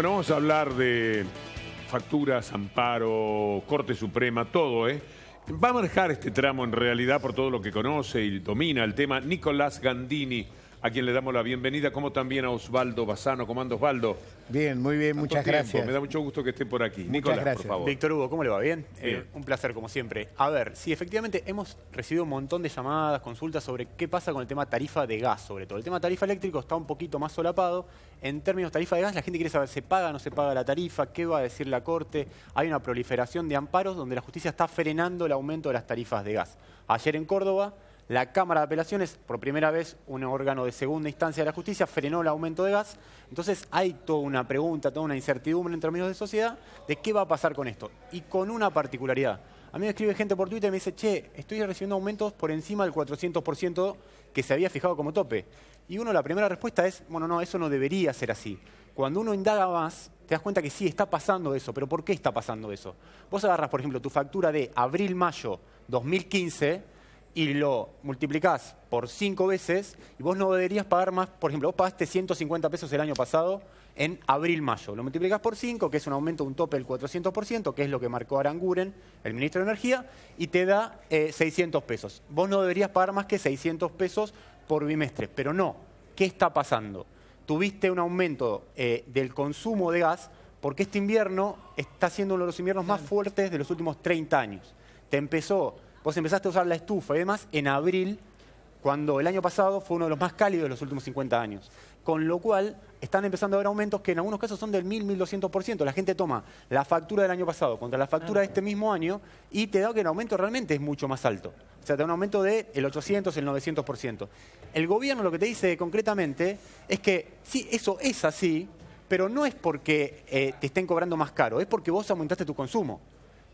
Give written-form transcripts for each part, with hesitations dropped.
Bueno, vamos a hablar de facturas, amparo, Corte Suprema, todo, ¿eh? Va a manejar este tramo en realidad por todo lo que conoce y domina el tema Nicolás Gandini, a quien le damos la bienvenida, como también a Osvaldo Bassano. ¿Cómo anda, Osvaldo? Bien, muy bien, muchas gracias. Me da mucho gusto que esté por aquí. Muchas Nicolás, gracias. por favor. Víctor Hugo, ¿cómo le va? ¿Bien? Bien. Un placer, como siempre. A ver, sí, efectivamente hemos recibido un montón de llamadas, consultas sobre qué pasa con el tema tarifa de gas, sobre todo. El tema tarifa eléctrico está un poquito más solapado. En términos de tarifa de gas, la gente quiere saber, ¿se paga o no se paga la tarifa? ¿Qué va a decir la Corte? Hay una proliferación de amparos donde la justicia está frenando el aumento de las tarifas de gas. Ayer en Córdoba, la Cámara de Apelaciones, por primera vez un órgano de segunda instancia de la justicia, frenó el aumento de gas. Entonces hay toda una pregunta, toda una incertidumbre en términos de sociedad de qué va a pasar con esto. Y con una particularidad. A mí me escribe gente por Twitter y me dice, che, estoy recibiendo aumentos por encima del 400% que se había fijado como tope. Y la primera respuesta es, bueno, no, eso no debería ser así. Cuando uno indaga más, te das cuenta que sí, está pasando eso. ¿Pero por qué está pasando eso? Vos agarras, por ejemplo, tu factura de abril-mayo 2015... y lo multiplicás por 5 veces y vos no deberías pagar más. Por ejemplo, vos pagaste 150 pesos el año pasado en abril-mayo. Lo multiplicás por 5, que es un aumento de un tope del 400%, que es lo que marcó Aranguren, el ministro de Energía, y te da 600 pesos. Vos no deberías pagar más que 600 pesos por bimestre. Pero no. ¿Qué está pasando? Tuviste un aumento del consumo de gas porque este invierno está siendo uno de los inviernos más fuertes de los últimos 30 años. Vos empezaste a usar la estufa y demás en abril, cuando el año pasado fue uno de los más cálidos de los últimos 50 años. Con lo cual, están empezando a haber aumentos que en algunos casos son del 1.200%. La gente toma la factura del año pasado contra la factura de este mismo año y te da que el aumento realmente es mucho más alto. O sea, te da un aumento del 800, el 900%. El gobierno lo que te dice concretamente es que sí, eso es así, pero no es porque te estén cobrando más caro, es porque vos aumentaste tu consumo.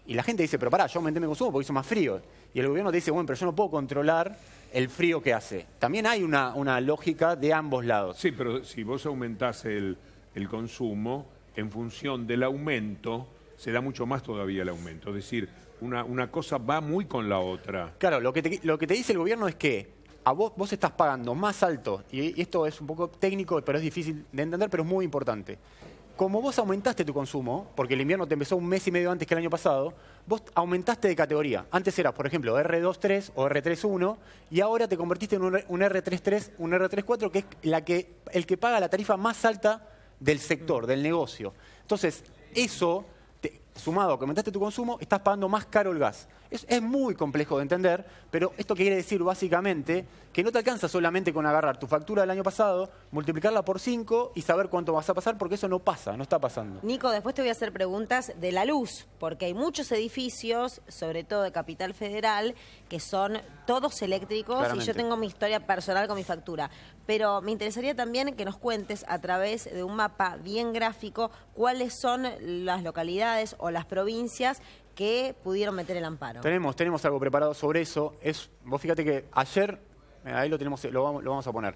Y la gente dice, pero pará, yo aumenté mi consumo porque hizo más frío. Y el gobierno te dice, bueno, pero yo no puedo controlar el frío que hace. También hay una lógica de ambos lados. Sí, pero si vos aumentás el consumo, en función del aumento, se da mucho más todavía el aumento. Es decir, una cosa va muy con la otra. Claro, lo que te dice el gobierno es que a vos estás pagando más alto, y esto es un poco técnico, pero es difícil de entender, pero es muy importante. Como vos aumentaste tu consumo, porque el invierno te empezó un mes y medio antes que el año pasado, vos aumentaste de categoría. Antes eras, por ejemplo, R23 o R31, y ahora te convertiste en un R33, un R34, que es el que paga la tarifa más alta del sector, del negocio. Entonces, eso, sumado a que aumentaste tu consumo, estás pagando más caro el gas. Es muy complejo de entender, pero esto quiere decir básicamente que no te alcanza solamente con agarrar tu factura del año pasado, multiplicarla por 5 y saber cuánto vas a pasar, porque eso no pasa, no está pasando. Nico, después te voy a hacer preguntas de la luz, porque hay muchos edificios, sobre todo de Capital Federal, que son todos eléctricos. Claramente. Y yo tengo mi historia personal con mi factura. Pero me interesaría también que nos cuentes a través de un mapa bien gráfico cuáles son las localidades o las provincias que pudieron meter el amparo. Tenemos algo preparado sobre eso. Vos fíjate que ayer, ahí lo vamos a poner.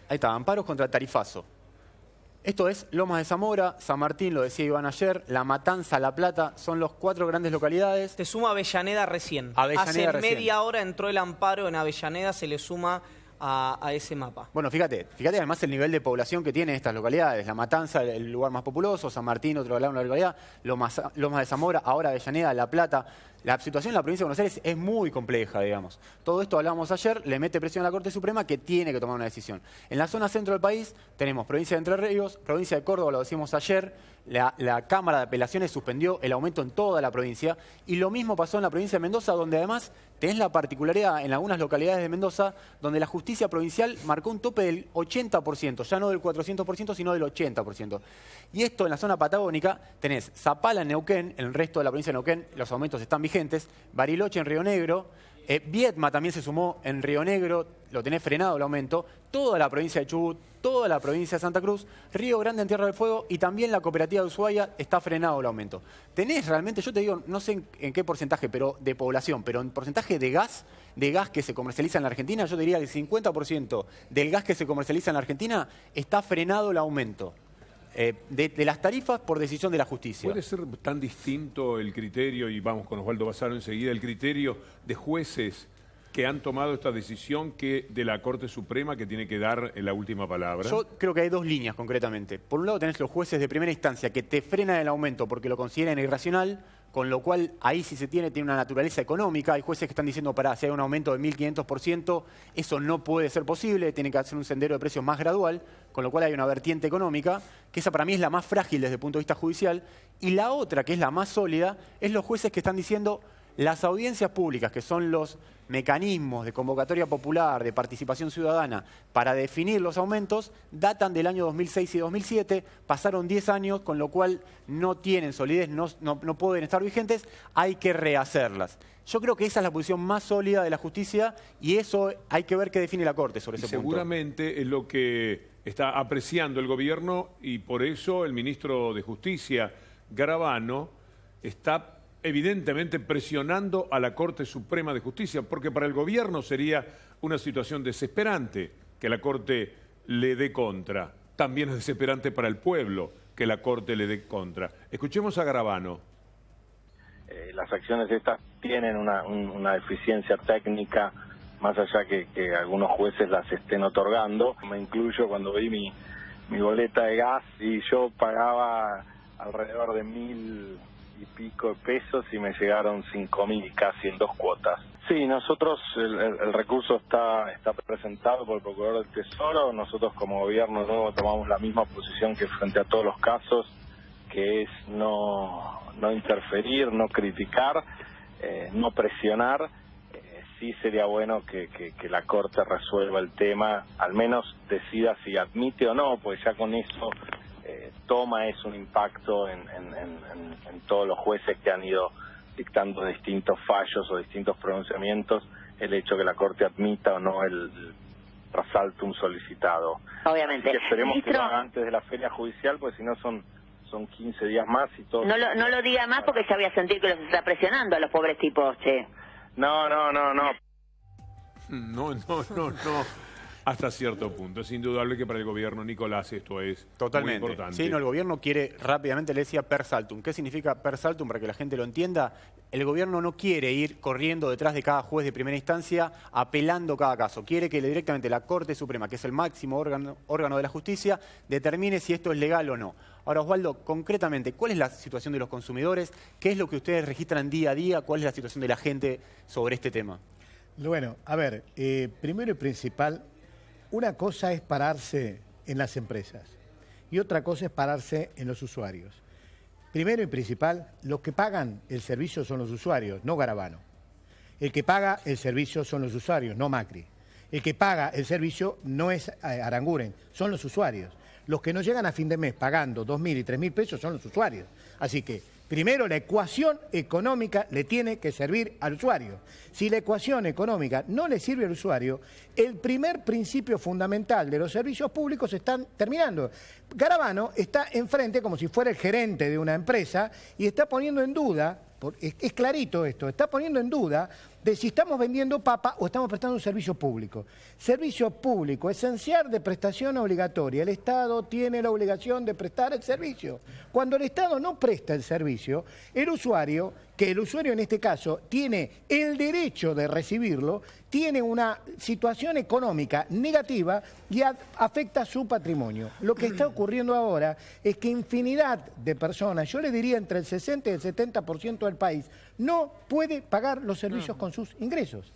Ahí está, amparos contra el tarifazo. Esto es Lomas de Zamora, San Martín, lo decía Iván ayer, La Matanza, La Plata, son los 4 grandes localidades. Te suma Avellaneda recién. Avellaneda Hace recién. media hora entró el amparo en Avellaneda, se le suma a ese mapa. Bueno, fíjate además el nivel de población que tienen estas localidades. La Matanza, el lugar más populoso, San Martín, otro lado de la localidad, Lomas de Zamora, ahora Avellaneda, La Plata. La situación en la provincia de Buenos Aires es muy compleja, digamos. Todo esto hablábamos ayer, le mete presión a la Corte Suprema que tiene que tomar una decisión. En la zona centro del país tenemos provincia de Entre Ríos, provincia de Córdoba, lo decimos ayer, la Cámara de Apelaciones suspendió el aumento en toda la provincia, y lo mismo pasó en la provincia de Mendoza, donde además tenés la particularidad en algunas localidades de Mendoza, donde la justicia provincial marcó un tope del 80%, ya no del 400%, sino del 80%. Y esto en la zona patagónica tenés Zapala en Neuquén, en el resto de la provincia de Neuquén los aumentos están vigentes, Bariloche en Río Negro, Viedma también se sumó en Río Negro, lo tenés frenado el aumento, toda la provincia de Chubut, toda la provincia de Santa Cruz, Río Grande en Tierra del Fuego y también la cooperativa de Ushuaia está frenado el aumento. Tenés realmente, yo te digo, no sé en qué porcentaje de población, pero en porcentaje de gas que se comercializa en la Argentina, yo diría que el 50% del gas que se comercializa en la Argentina está frenado el aumento. De las tarifas por decisión de la justicia. ¿Puede ser tan distinto el criterio, y vamos con Osvaldo Bassano enseguida, el criterio de jueces que han tomado esta decisión de la Corte Suprema que tiene que dar la última palabra? Yo creo que hay dos líneas concretamente. Por un lado tenés los jueces de primera instancia que te frenan el aumento porque lo consideran irracional, con lo cual ahí sí tiene una naturaleza económica. Hay jueces que están diciendo, si hay un aumento de 1.500%, eso no puede ser posible, tiene que hacer un sendero de precios más gradual, con lo cual hay una vertiente económica, que esa para mí es la más frágil desde el punto de vista judicial. Y la otra, que es la más sólida, es los jueces que están diciendo las audiencias públicas, que son los mecanismos de convocatoria popular, de participación ciudadana, para definir los aumentos, datan del año 2006 y 2007, pasaron 10 años, con lo cual no tienen solidez, no pueden estar vigentes, hay que rehacerlas. Yo creo que esa es la posición más sólida de la justicia y eso hay que ver qué define la Corte sobre ese punto. Seguramente es lo que está apreciando el gobierno y por eso el ministro de Justicia, Garabano, está evidentemente presionando a la Corte Suprema de Justicia, porque para el gobierno sería una situación desesperante que la Corte le dé contra. También es desesperante para el pueblo que la Corte le dé contra. Escuchemos a Garabano. Las acciones estas tienen una eficiencia técnica, más allá que algunos jueces las estén otorgando. Me incluyo cuando vi mi boleta de gas y yo pagaba alrededor de 1.000 y pico de pesos y me llegaron 5.000 casi en 2 cuotas. Sí, nosotros, el recurso está presentado por el Procurador del Tesoro. Nosotros como gobierno nuevo tomamos la misma posición que frente a todos los casos, que es no interferir, no criticar, no presionar. Sí sería bueno que la Corte resuelva el tema, al menos decida si admite o no, pues ya con eso toma es un impacto en todos los jueces que han ido dictando distintos fallos o distintos pronunciamientos, el hecho que la Corte admita o no el trasaltum solicitado. Obviamente. Así que esperemos que lo haga antes de la feria judicial, pues si no son 15 días más y todo. No lo diga más porque ya voy a sentir que los está presionando a los pobres tipos, che. No. No. Hasta cierto punto. Es indudable que para el gobierno, Nicolás, esto es totalmente muy importante. Sí, el gobierno quiere, rápidamente le decía per saltum. ¿Qué significa per saltum? Para que la gente lo entienda, el gobierno no quiere ir corriendo detrás de cada juez de primera instancia, apelando cada caso. Quiere que directamente la Corte Suprema, que es el máximo órgano de la justicia, determine si esto es legal o no. Ahora, Osvaldo, concretamente, ¿cuál es la situación de los consumidores? ¿Qué es lo que ustedes registran día a día? ¿Cuál es la situación de la gente sobre este tema? Bueno, a ver, primero y principal, una cosa es pararse en las empresas y otra cosa es pararse en los usuarios. Primero y principal, los que pagan el servicio son los usuarios, no Garabano. El que paga el servicio son los usuarios, no Macri. El que paga el servicio no es Aranguren, son los usuarios. Los que no llegan a fin de mes pagando 2.000 y 3.000 pesos son los usuarios. Así que, primero, la ecuación económica le tiene que servir al usuario. Si la ecuación económica no le sirve al usuario, el primer principio fundamental de los servicios públicos están terminando. Garabano está enfrente como si fuera el gerente de una empresa y está poniendo en duda, es clarito esto, está poniendo en duda de si estamos vendiendo papa o estamos prestando un servicio público. Servicio público, esencial de prestación obligatoria. El Estado tiene la obligación de prestar el servicio. Cuando el Estado no presta el servicio, el usuario, que el usuario en este caso tiene el derecho de recibirlo, tiene una situación económica negativa y afecta su patrimonio. Lo que está ocurriendo ahora es que infinidad de personas, yo le diría entre el 60 y el 70% del país, no puede pagar los servicios con sus ingresos.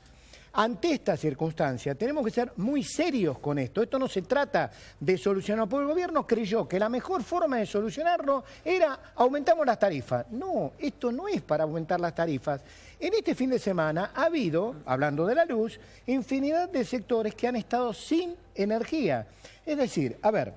Ante esta circunstancia tenemos que ser muy serios con esto. Esto no se trata de solucionarlo, porque el gobierno creyó que la mejor forma de solucionarlo era aumentamos las tarifas. No, esto no es para aumentar las tarifas. En este fin de semana ha habido, hablando de la luz, infinidad de sectores que han estado sin energía. Es decir, a ver,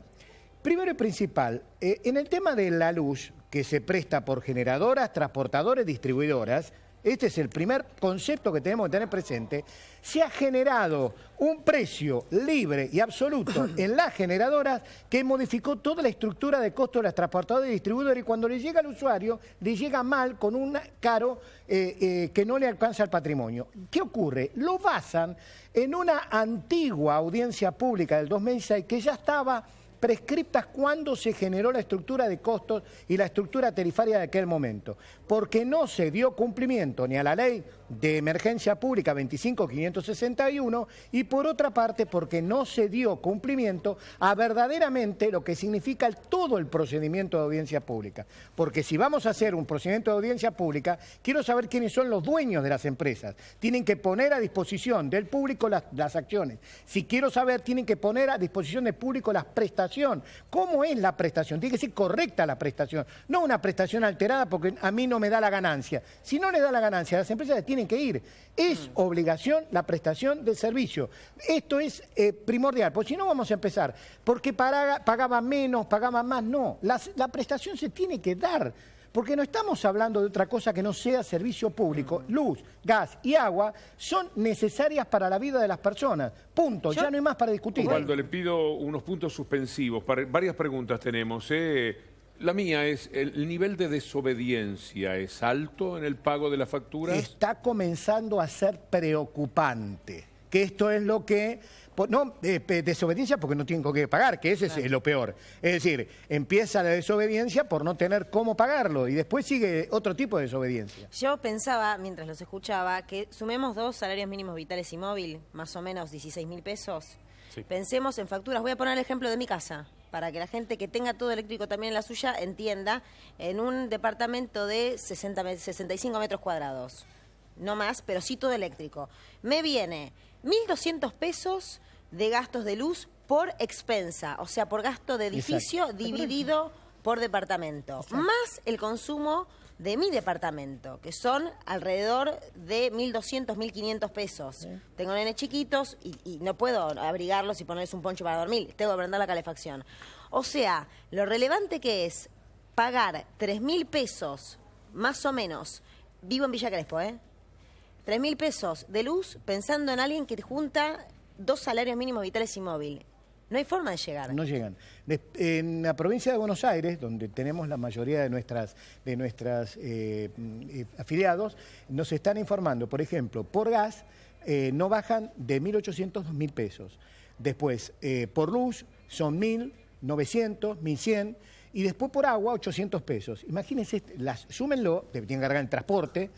primero y principal, en el tema de la luz, que se presta por generadoras, transportadores, distribuidoras, este es el primer concepto que tenemos que tener presente, se ha generado un precio libre y absoluto en las generadoras que modificó toda la estructura de costo de las transportadoras y distribuidores y cuando le llega al usuario, le llega mal con un caro que no le alcanza el patrimonio. ¿Qué ocurre? Lo basan en una antigua audiencia pública del 2006 que ya estaba prescriptas cuando se generó la estructura de costos y la estructura tarifaria de aquel momento, porque no se dio cumplimiento ni a la ley de emergencia pública 25.561 y por otra parte porque no se dio cumplimiento a verdaderamente lo que significa todo el procedimiento de audiencia pública. Porque si vamos a hacer un procedimiento de audiencia pública, quiero saber quiénes son los dueños de las empresas. Tienen que poner a disposición del público las acciones. Si quiero saber, tienen que poner a disposición del público la prestación. ¿Cómo es la prestación? Tiene que ser correcta la prestación, no una prestación alterada porque a mí no me da la ganancia. Si no le da la ganancia, las empresas tienen que ir. Es obligación la prestación del servicio. Esto es primordial, porque si no vamos a empezar. Porque pagaba menos, pagaba más, no. La prestación se tiene que dar. Porque no estamos hablando de otra cosa que no sea servicio público. Luz, gas y agua son necesarias para la vida de las personas. Punto. Ya no hay más para discutir. Osvaldo, le pido unos puntos suspensivos. Varias preguntas tenemos. La mía es, ¿el nivel de desobediencia es alto en el pago de las facturas? Está comenzando a ser preocupante. Que esto es lo que... No, desobediencia porque no tienen que pagar, que ese es lo peor. Es decir, empieza la desobediencia por no tener cómo pagarlo y después sigue otro tipo de desobediencia. Yo pensaba, mientras los escuchaba, que sumemos 2 salarios mínimos vitales y móvil, más o menos 16.000 pesos. Sí. Pensemos en facturas. Voy a poner el ejemplo de mi casa, para que la gente que tenga todo eléctrico también en la suya entienda, en un departamento de 65 metros cuadrados. No más, pero sí todo eléctrico. Me viene 1.200 pesos de gastos de luz por expensa, o sea, por gasto de edificio. Exacto. Dividido por departamento. Exacto. Más el consumo de mi departamento, que son alrededor de 1.200, 1.500 pesos. Sí. Tengo nenes chiquitos y no puedo abrigarlos y ponerles un poncho para dormir. Tengo que prender la calefacción. O sea, lo relevante que es pagar 3.000 pesos, más o menos, vivo en Villa Crespo, 3.000 pesos de luz pensando en alguien que junta 2 salarios mínimos vitales y móvil. No hay forma de llegar. No llegan. En la provincia de Buenos Aires, donde tenemos la mayoría de nuestras afiliados, nos están informando, por ejemplo, por gas no bajan de 1.800 a 2.000 pesos. Después, por luz son 1.900, 1.100. Y después por agua, 800 pesos. Imagínense, súmenlo, tienen que cargar el transporte,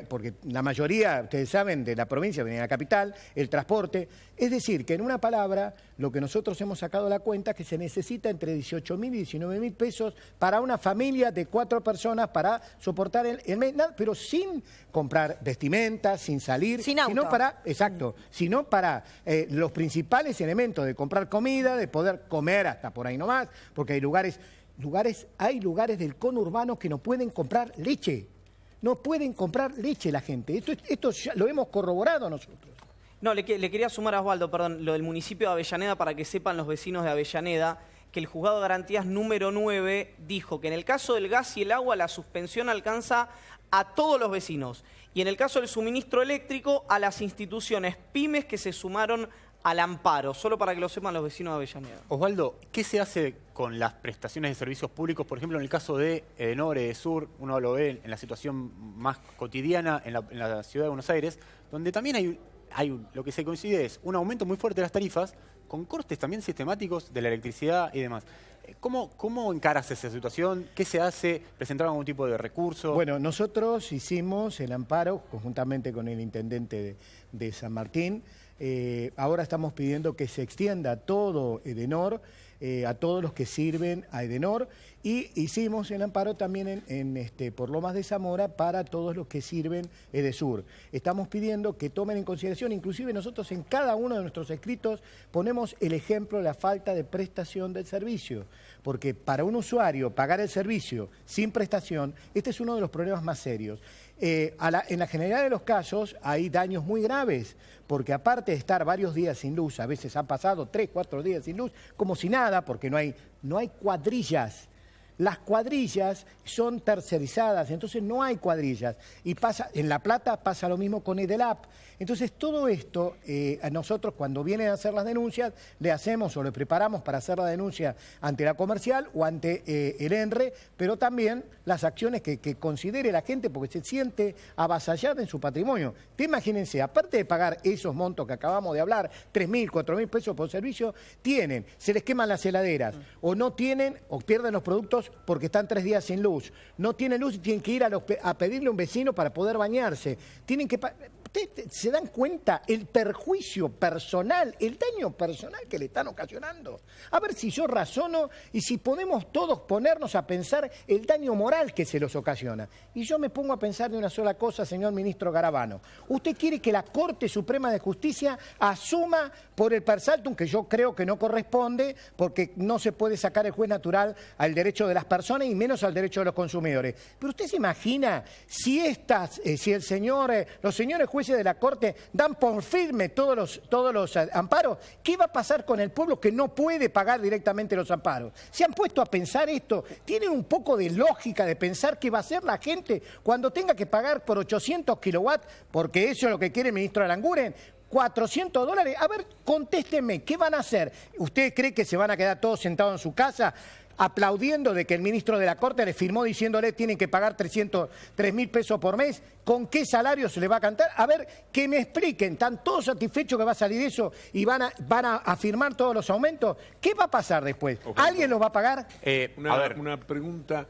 porque la mayoría, ustedes saben, de la provincia viene a la capital, el transporte. Es decir, que en una palabra, lo que nosotros hemos sacado a la cuenta es que se necesita entre 18.000 y 19.000 pesos para una familia de 4 personas para soportar el mes, pero sin comprar vestimenta, sin salir. Sin auto. Sino para los principales elementos de comprar comida, de poder comer hasta por ahí nomás, porque hay lugares del conurbano que no pueden comprar leche. No pueden comprar leche la gente. Esto ya lo hemos corroborado nosotros. No, le quería sumar a Osvaldo, perdón, lo del municipio de Avellaneda para que sepan los vecinos de Avellaneda que el Juzgado de Garantías número 9 dijo que en el caso del gas y el agua la suspensión alcanza a todos los vecinos y en el caso del suministro eléctrico a las instituciones pymes que se sumaron al amparo, solo para que lo sepan los vecinos de Avellaneda. Osvaldo, ¿qué se hace con las prestaciones de servicios públicos? Por ejemplo, en el caso de Edenor, Edesur, uno lo ve en la situación más cotidiana en la ciudad de Buenos Aires, donde también lo que se coincide es un aumento muy fuerte de las tarifas, con cortes también sistemáticos de la electricidad y demás. ¿Cómo encaras esa situación? ¿Qué se hace? ¿Presentaron algún tipo de recurso? Bueno, nosotros hicimos el amparo conjuntamente con el intendente de San Martín. Ahora estamos pidiendo que se extienda todo Edenor, a todos los que sirven a Edenor, y hicimos el amparo también por Lomas de Zamora para todos los que sirven Edesur. Estamos pidiendo que tomen en consideración, inclusive nosotros en cada uno de nuestros escritos ponemos el ejemplo de la falta de prestación del servicio, porque para un usuario pagar el servicio sin prestación, este es uno de los problemas más serios. En la generalidad de los casos hay daños muy graves, porque aparte de estar varios días sin luz, a veces han pasado 3, 4 días sin luz, como si nada, porque no hay cuadrillas. Las cuadrillas son tercerizadas, entonces no hay cuadrillas. Y en La Plata pasa lo mismo con Edelap. Entonces todo esto, a nosotros cuando vienen a hacer las denuncias, le hacemos o le preparamos para hacer la denuncia ante la comercial o ante el ENRE, pero también las acciones que considere la gente porque se siente avasallada en su patrimonio. Te imagínense, aparte de pagar esos montos que acabamos de hablar, 3.000, 4.000 pesos por servicio, se les queman las heladeras, o no tienen, o pierden los productos amparos porque están 3 días sin luz. No tienen luz y tienen que ir a pedirle a un vecino para poder bañarse. Tienen que... ¿Ustedes se dan cuenta el perjuicio personal, el daño personal que le están ocasionando? A ver si yo razono y si podemos todos ponernos a pensar el daño moral que se los ocasiona. Y yo me pongo a pensar de una sola cosa, señor ministro Garabano. Usted quiere que la Corte Suprema de Justicia asuma por el per saltum, que yo creo que no corresponde, porque no se puede sacar el juez natural al derecho de las personas y menos al derecho de los consumidores. Pero usted se imagina si los señores jueces de la Corte dan por firme todos los amparos, ¿qué va a pasar con el pueblo que no puede pagar directamente los amparos? ¿Se han puesto a pensar esto? ¿Tienen un poco de lógica de pensar qué va a hacer la gente cuando tenga que pagar por 800 kilowatts, porque eso es lo que quiere el ministro Aranguren? $400. A ver, contésteme, ¿qué van a hacer? ¿Usted cree que se van a quedar todos sentados en su casa aplaudiendo de que el ministro de la Corte le firmó diciéndole tienen que pagar 3.000 pesos por mes? ¿Con qué salario se le va a cantar? A ver, que me expliquen. ¿Están todos satisfechos que va a salir eso y van a firmar todos los aumentos? ¿Qué va a pasar después? ¿Alguien los va a pagar? Una pregunta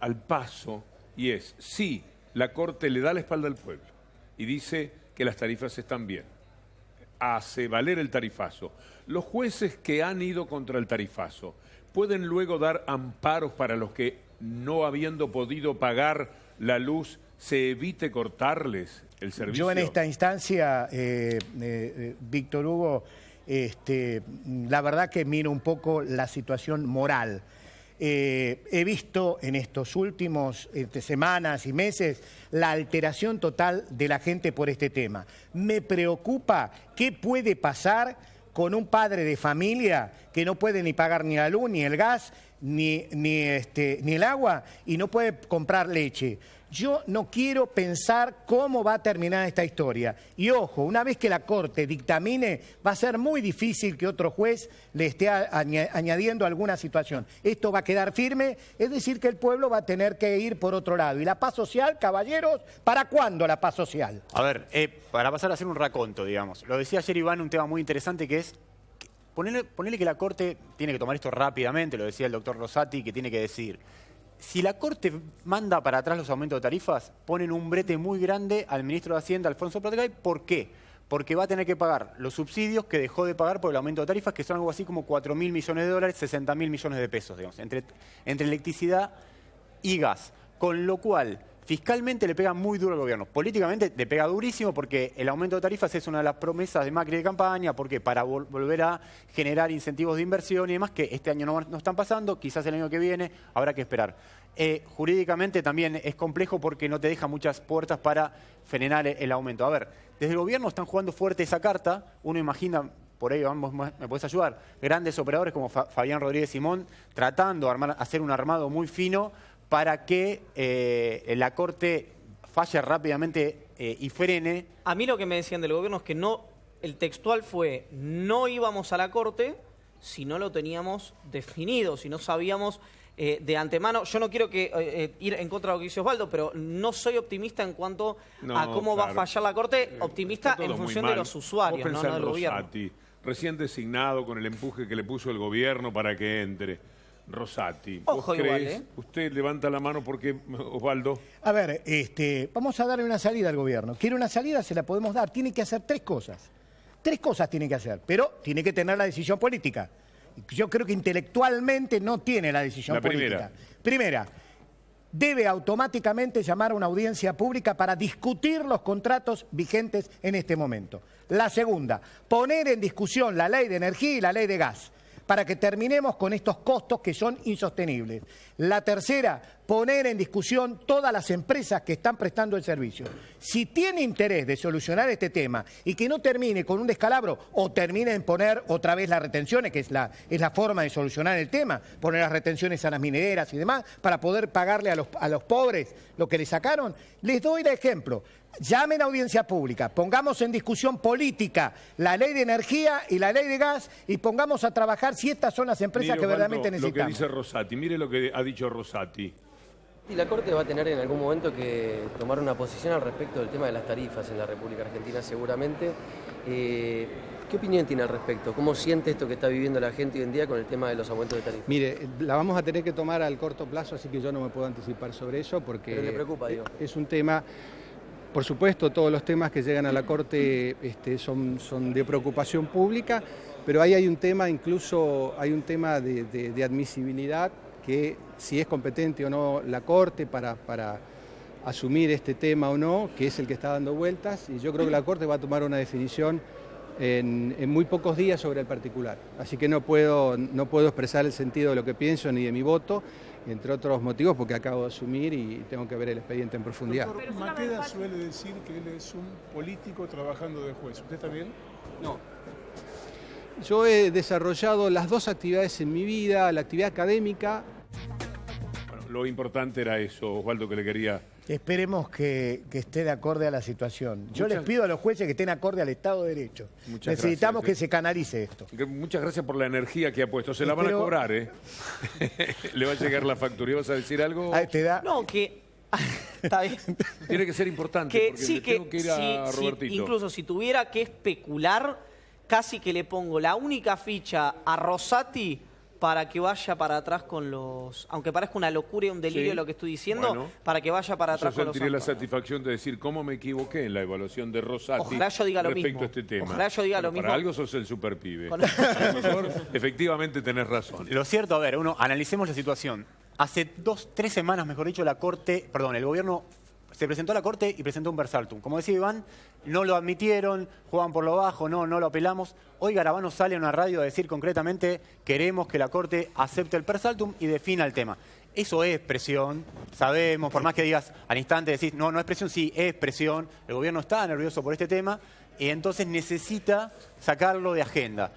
al paso, y es, si la Corte le da la espalda al pueblo y dice que las tarifas están bien, hace valer el tarifazo, los jueces que han ido contra el tarifazo pueden luego dar amparos para los que, no habiendo podido pagar la luz, se evite cortarles el servicio. Yo en esta instancia, Víctor Hugo, la verdad que miro un poco la situación moral. He visto en estos últimos semanas y meses la alteración total de la gente por este tema. Me preocupa qué puede pasar con un padre de familia que no puede ni pagar ni la luz, ni el gas, ni el agua, y no puede comprar leche. Yo no quiero pensar cómo va a terminar esta historia. Y ojo, una vez que la Corte dictamine, va a ser muy difícil que otro juez le esté añadiendo alguna situación. Esto va a quedar firme, es decir, que el pueblo va a tener que ir por otro lado. ¿Y la paz social, caballeros? ¿Para cuándo la paz social? A ver, para pasar a hacer un raconto, digamos. Lo decía ayer Iván, un tema muy interesante que es ponerle que la Corte tiene que tomar esto rápidamente, lo decía el doctor Rosati, que tiene que decir... Si la Corte manda para atrás los aumentos de tarifas, ponen un brete muy grande al ministro de Hacienda, Alfonso Pratgay. ¿Por qué? Porque va a tener que pagar los subsidios que dejó de pagar por el aumento de tarifas, que son algo así como 4.000 millones de dólares, 60.000 millones de pesos, digamos, entre electricidad y gas. Con lo cual, fiscalmente le pega muy duro al gobierno. Políticamente le pega durísimo porque el aumento de tarifas es una de las promesas de Macri de campaña, porque para volver a generar incentivos de inversión y demás, que este año no están pasando, quizás el año que viene habrá que esperar. Jurídicamente también es complejo porque no te deja muchas puertas para frenar el aumento. A ver, desde el gobierno están jugando fuerte esa carta, uno imagina... Por ahí, vos me podés ayudar, grandes operadores como Fabián Rodríguez Simón, tratando de hacer un armado muy fino para que la Corte falle rápidamente y frene. A mí lo que me decían del gobierno es que el textual fue, no íbamos a la Corte si no lo teníamos definido, si no sabíamos de antemano. Yo no quiero ir en contra de lo que dice Osvaldo, pero no soy optimista en cuanto a cómo va a fallar la Corte, optimista en función de los usuarios, no del gobierno. Recién designado con el empuje que le puso el gobierno para que entre. Rosati, ojo igual, usted levanta la mano porque, Osvaldo. A ver, vamos a darle una salida al gobierno. ¿Quiere una salida? Se la podemos dar. Tiene que hacer 3 cosas. 3 cosas tiene que hacer, pero tiene que tener la decisión política. Yo creo que intelectualmente no tiene la decisión política. Primera, debe automáticamente llamar a una audiencia pública para discutir los contratos vigentes en este momento. La segunda, poner en discusión la ley de energía y la ley de gas, para que terminemos con estos costos que son insostenibles. La tercera, poner en discusión todas las empresas que están prestando el servicio. Si tiene interés de solucionar este tema y que no termine con un descalabro o termine en poner otra vez las retenciones, que es la forma de solucionar el tema, poner las retenciones a las mineras y demás, para poder pagarle a los pobres lo que le sacaron, les doy el ejemplo. Llamen a audiencia pública, pongamos en discusión política la ley de energía y la ley de gas y pongamos a trabajar si estas son las empresas que verdaderamente necesitamos. Lo que dice Rosati, mire lo que ha dicho Rosati. Y la Corte va a tener en algún momento que tomar una posición al respecto del tema de las tarifas en la República Argentina seguramente. ¿Qué ¿Qué opinión tiene al respecto? ¿Cómo siente esto que está viviendo la gente hoy en día con el tema de los aumentos de tarifas? Mire, la vamos a tener que tomar al corto plazo, así que yo no me puedo anticipar sobre eso porque Pero le preocupa, digo. Es un tema, por supuesto, todos los temas que llegan a la Corte son de preocupación pública, pero ahí hay un tema, incluso hay un tema de admisibilidad, que si es competente o no la Corte para asumir este tema o no, que es el que está dando vueltas, y yo creo que la Corte va a tomar una definición en muy pocos días sobre el particular. Así que no puedo expresar el sentido de lo que pienso ni de mi voto, entre otros motivos porque acabo de asumir y tengo que ver el expediente en profundidad. Doctor, Maqueda suele decir que él es un político trabajando de juez. ¿Usted está bien? No. Yo he desarrollado las dos actividades en mi vida, la actividad académica. Bueno, lo importante era eso, Osvaldo, que le quería... Esperemos que esté de acorde a la situación. Yo les pido a los jueces que estén acorde al Estado de Derecho. Necesitamos que se canalice esto. Muchas gracias por la energía que ha puesto. Se la van a cobrar, ¿eh? Le va a llegar la factura. ¿Y vas a decir algo? No, que... Está bien. Tiene que ser importante, Que, porque sí, le tengo que ir a Robertito. Incluso si tuviera que especular, casi que le pongo la única ficha a Rosati para que vaya para atrás con los... Aunque parezca una locura y un delirio lo que estoy diciendo, bueno, para que vaya para atrás con los... Yo sentiré la satificación de decir cómo me equivoqué en la evaluación de Rosati. Ojalá yo diga lo respecto mismo. a este tema. Ojalá yo diga lo mismo. Para algo sos el superpibe. A lo mejor, efectivamente tenés razón. Lo cierto, a ver, analicemos la situación. Hace 3 semanas, mejor dicho, el gobierno se presentó a la Corte y presentó un Versaltum. Como decía Iván, no lo admitieron, juegan por lo bajo, no lo apelamos. Hoy Garabano sale a una radio a decir concretamente: queremos que la Corte acepte el Versaltum y defina el tema. Eso es presión, sabemos, por más que digas al instante, decís, no es presión, sí, es presión. El gobierno está nervioso por este tema y entonces necesita sacarlo de agenda.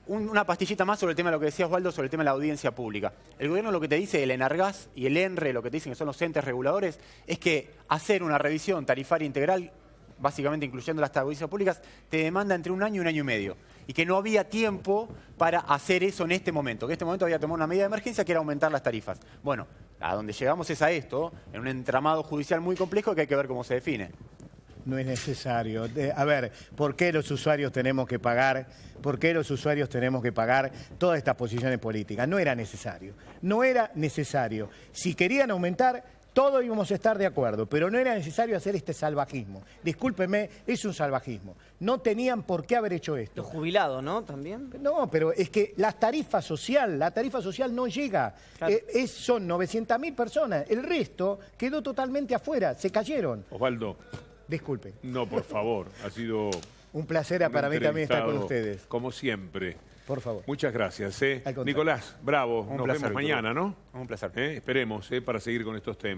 Una pastillita más sobre el tema de lo que decía Osvaldo, sobre el tema de la audiencia pública. El gobierno lo que te dice, el Enargas y el ENRE, lo que te dicen que son los entes reguladores, es que hacer una revisión tarifaria integral, básicamente incluyendo las audiencias públicas, te demanda entre 1 año y 1 año y medio. Y que no había tiempo para hacer eso en este momento. Que en este momento había tomado una medida de emergencia que era aumentar las tarifas. Bueno, a donde llegamos es a esto, en un entramado judicial muy complejo que hay que ver cómo se define. No es necesario. A ver, ¿por qué los usuarios tenemos que pagar? ¿Por qué los usuarios tenemos que pagar todas estas posiciones políticas? No era necesario. No era necesario. Si querían aumentar, todos íbamos a estar de acuerdo, pero no era necesario hacer este salvajismo. Discúlpeme, es un salvajismo. No tenían por qué haber hecho esto. Los jubilados, ¿no? También. No, pero es que la tarifa social no llega. Claro. Son 900.000 personas. El resto quedó totalmente afuera, se cayeron. Osvaldo. Disculpe. No, por favor, ha sido... Un placer para mí también estar con ustedes. Como siempre. Por favor. Muchas gracias. Nicolás, bravo. Nos vemos mañana, ¿no? Un placer. Esperemos para seguir con estos temas.